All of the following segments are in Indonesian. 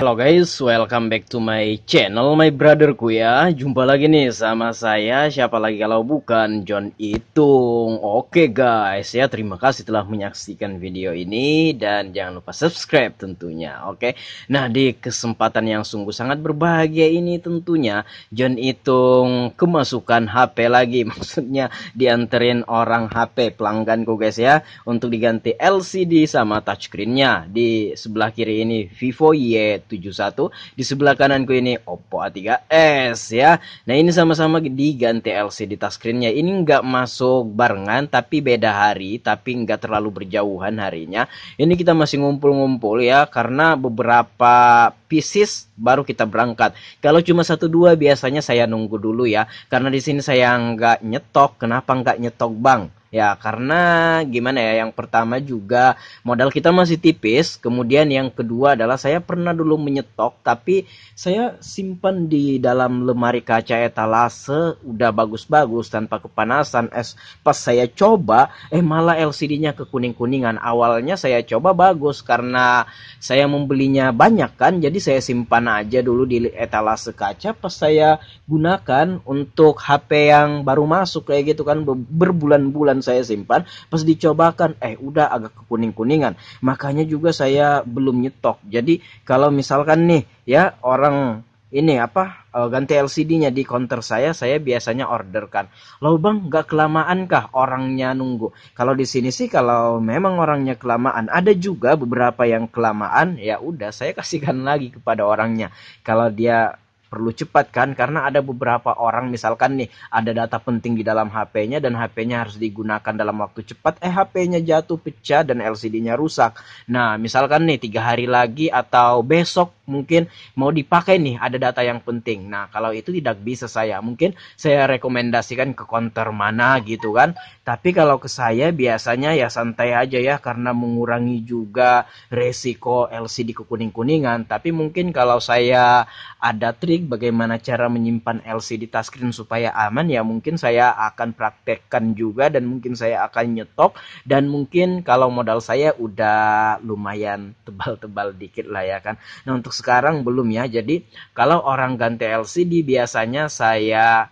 Halo guys, welcome back to my channel, my brotherku ya. Jumpa lagi nih sama saya, siapa lagi kalau bukan John Itung. Oke guys ya, terima kasih telah menyaksikan video ini dan jangan lupa subscribe tentunya. Oke, nah di kesempatan yang sungguh sangat berbahagia ini tentunya John Itung kemasukan HP lagi. Maksudnya dianterin orang HP pelangganku guys ya, untuk diganti LCD sama touchscreennya. Di sebelah kiri ini Vivo Y71, di sebelah kananku ini Oppo A3s ya. Nah ini sama-sama diganti LCD touchscreennya. Ini nggak masuk barengan tapi beda hari, tapi nggak terlalu berjauhan harinya. Ini kita masih ngumpul-ngumpul ya, karena beberapa pieces baru kita berangkat. Kalau cuma 1-2 biasanya saya nunggu dulu ya, karena di sini saya nggak nyetok. Kenapa nggak nyetok bang? Ya karena gimana ya, yang pertama juga modal kita masih tipis. Kemudian yang kedua adalah saya pernah dulu menyetok, tapi saya simpan di dalam lemari kaca etalase udah bagus-bagus tanpa kepanasan. Pas saya coba malah LCD-nya kekuning-kuningan. Awalnya saya coba bagus karena saya membelinya banyak kan, jadi saya simpan aja dulu di etalase kaca. Pas saya gunakan untuk HP yang baru masuk kayak gitu kan, berbulan-bulan saya simpan, pas dicobakan udah agak kekuning-kuningan. Makanya juga saya belum nyetok. Jadi kalau misalkan nih ya orang ini ganti LCD-nya di counter saya biasanya orderkan. Loh bang, nggak kelamaan kah orangnya nunggu? Kalau di sini sih kalau memang orangnya kelamaan, ada juga beberapa yang kelamaan, ya udah saya kasihkan lagi kepada orangnya. Kalau dia perlu cepat kan, karena ada beberapa orang misalkan nih ada data penting di dalam HP-nya dan HP-nya harus digunakan dalam waktu cepat, HP-nya jatuh pecah dan LCD-nya rusak. Nah misalkan nih 3 hari lagi atau besok mungkin mau dipakai nih, ada data yang penting. Nah kalau itu tidak bisa, saya mungkin saya rekomendasikan ke counter mana gitu kan. Tapi kalau ke saya biasanya ya santai aja ya, karena mengurangi juga resiko LCD kekuning-kuningan. Tapi mungkin kalau saya ada trik bagaimana cara menyimpan LCD touchscreen supaya aman, ya mungkin saya akan praktekkan juga dan mungkin saya akan nyetok. Dan mungkin kalau modal saya udah lumayan tebal-tebal dikit lah ya kan. Nah untuk sekarang belum ya. Jadi kalau orang ganti LCD biasanya saya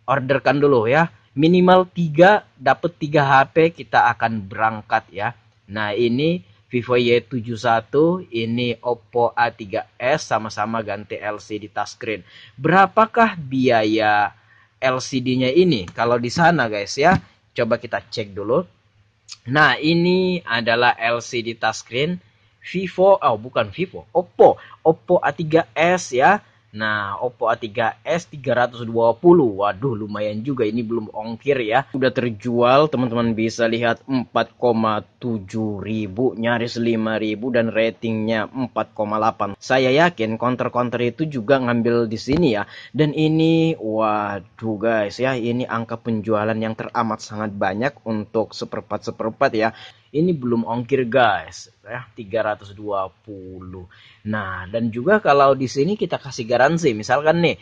orderkan dulu ya. Minimal 3, dapat 3 HP kita akan berangkat ya. Nah ini Vivo Y71, ini Oppo A3s, sama-sama ganti LCD touchscreen. Berapakah biaya LCD-nya ini? Kalau di sana guys ya, coba kita cek dulu. Nah ini adalah LCD touchscreen Vivo, bukan Vivo, Oppo A3s ya. Nah, Oppo A3s 320. Waduh, lumayan juga, ini belum ongkir ya. Udah terjual, teman-teman bisa lihat 4,7 ribu, nyaris 5 ribu dan ratingnya 4,8. Saya yakin counter-counter itu juga ngambil di sini ya. Dan ini waduh guys ya, ini angka penjualan yang teramat sangat banyak untuk seperempat ya. Ini belum ongkir guys ya, 320. Nah dan juga kalau di sini kita kasih garansi, misalkan nih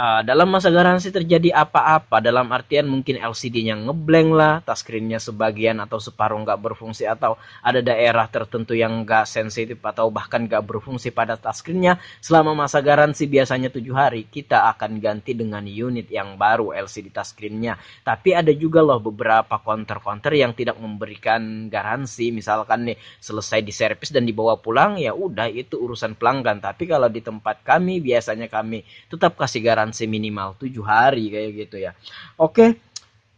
dalam masa garansi terjadi apa-apa, dalam artian mungkin LCD-nya ngeblank lah, touchscreen-nya sebagian atau separuh nggak berfungsi, atau ada daerah tertentu yang nggak sensitif atau bahkan nggak berfungsi pada touchscreen-nya, selama masa garansi biasanya 7 hari kita akan ganti dengan unit yang baru LCD touchscreen-nya. Tapi ada juga loh beberapa counter-counter yang tidak memberikan garansi, misalkan nih selesai diservis dan dibawa pulang, ya udah itu urusan pelanggan. Tapi kalau di tempat kami biasanya kami tetap kasih garansi minimal 7 hari kayak gitu ya. Oke.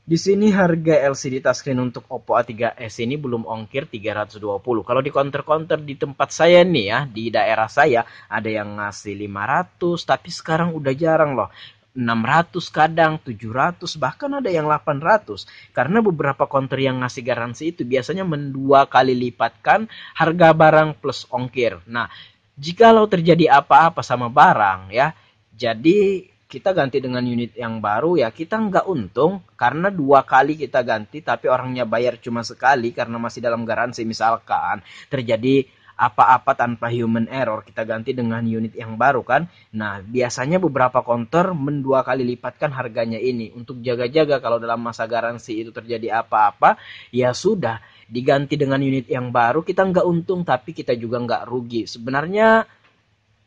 Di sini harga LCD touchscreen untuk Oppo A3s ini belum ongkir 320. Kalau di counter-counter di tempat saya nih ya, di daerah saya ada yang ngasih 500, tapi sekarang udah jarang loh. 600 kadang, 700, bahkan ada yang 800. Karena beberapa counter yang ngasih garansi itu biasanya mendua kali lipatkan harga barang plus ongkir. Nah, jikalau terjadi apa-apa sama barang ya, jadi kita ganti dengan unit yang baru ya, kita nggak untung karena 2 kali kita ganti tapi orangnya bayar cuma sekali karena masih dalam garansi. Misalkan terjadi apa-apa tanpa human error, kita ganti dengan unit yang baru kan. Nah biasanya beberapa counter mendua kali lipatkan harganya ini untuk jaga-jaga kalau dalam masa garansi itu terjadi apa-apa, ya sudah diganti dengan unit yang baru. Kita nggak untung tapi kita juga nggak rugi. Sebenarnya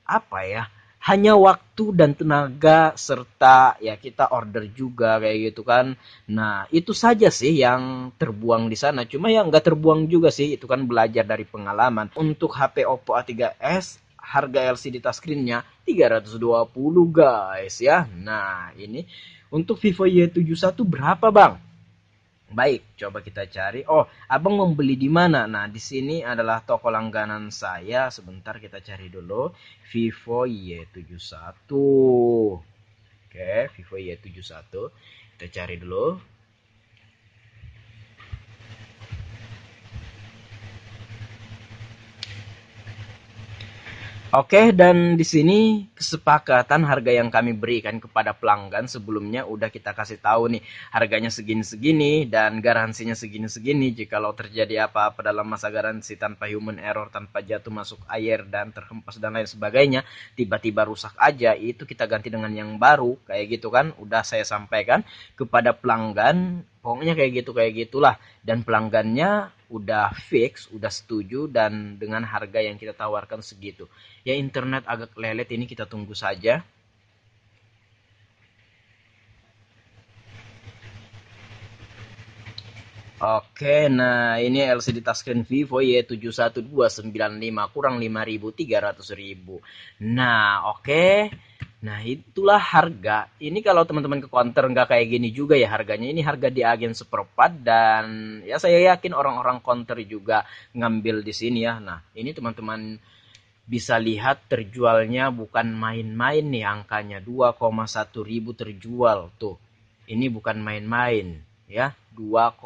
apa ya, hanya waktu dan tenaga serta ya kita order juga kayak gitu kan. Nah, itu saja sih yang terbuang di sana. Cuma yang nggak terbuang juga sih, itu kan belajar dari pengalaman. Untuk HP Oppo A3s, harga LCD touchscreen-nya 320 guys ya. Nah, ini untuk Vivo Y71 berapa, Bang? Baik, coba kita cari. Oh, abang membeli di mana? Nah, di sini adalah toko langganan saya. Sebentar kita cari dulu. Vivo Y71. Oke, Vivo Y71. Kita cari dulu. Oke, dan di sini kesepakatan harga yang kami berikan kepada pelanggan sebelumnya udah kita kasih tahu nih, harganya segini-segini dan garansinya segini-segini. Jikalau terjadi apa-apa dalam masa garansi tanpa human error, tanpa jatuh masuk air dan terhempas dan lain sebagainya, tiba-tiba rusak aja, itu kita ganti dengan yang baru, kayak gitu kan. Udah saya sampaikan kepada pelanggan, pokoknya kayak gitulah. Dan pelanggannya udah fix, udah setuju dan dengan harga yang kita tawarkan segitu. Ya internet agak lelet ini, kita tunggu saja. Oke, nah ini LCD touchscreen Vivo Y71295 kurang 5.000, 300.000. Nah, oke. Nah, itulah harga. Ini kalau teman-teman ke counter nggak kayak gini juga ya harganya. Ini harga di agen seperempat dan ya saya yakin orang-orang counter juga ngambil di sini ya. Nah, ini teman-teman bisa lihat terjualnya bukan main-main nih angkanya. 2,1 ribu terjual tuh. Ini bukan main-main ya. 2,1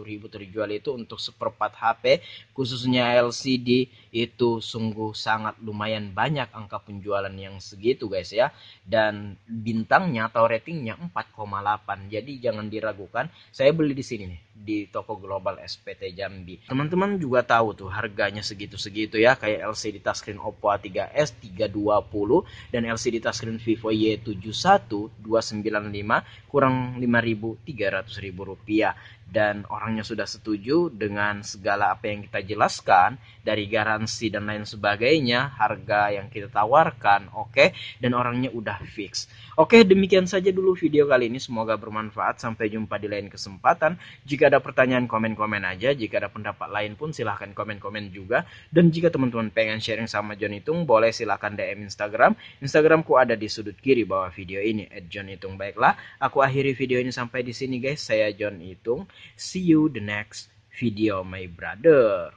ribu terjual itu untuk seperempat HP khususnya LCD, itu sungguh sangat lumayan banyak angka penjualan yang segitu guys ya. Dan bintangnya atau ratingnya 4,8, jadi jangan diragukan. Saya beli di sini nih di toko global SPT Jambi. Teman-teman juga tahu tuh harganya segitu-segitu ya, kayak LCD touchscreen Oppo A3s 320 dan LCD touchscreen Vivo Y71 295 kurang 5.000, 300.000 rupiah. Dan orangnya sudah setuju dengan segala apa yang kita jelaskan, dari garansi dan lain sebagainya, harga yang kita tawarkan, oke, dan orangnya udah fix. Oke, demikian saja dulu video kali ini, semoga bermanfaat. Sampai jumpa di lain kesempatan. Jika ada pertanyaan, komen-komen aja. Jika ada pendapat lain pun silahkan komen-komen juga. Dan jika teman-teman pengen sharing sama John Itung, boleh silahkan DM Instagram. Instagramku ada di sudut kiri bawah video ini, @johnitung. Baiklah, aku akhiri video ini sampai di sini guys. Saya John Itung. See you the next video, my brother.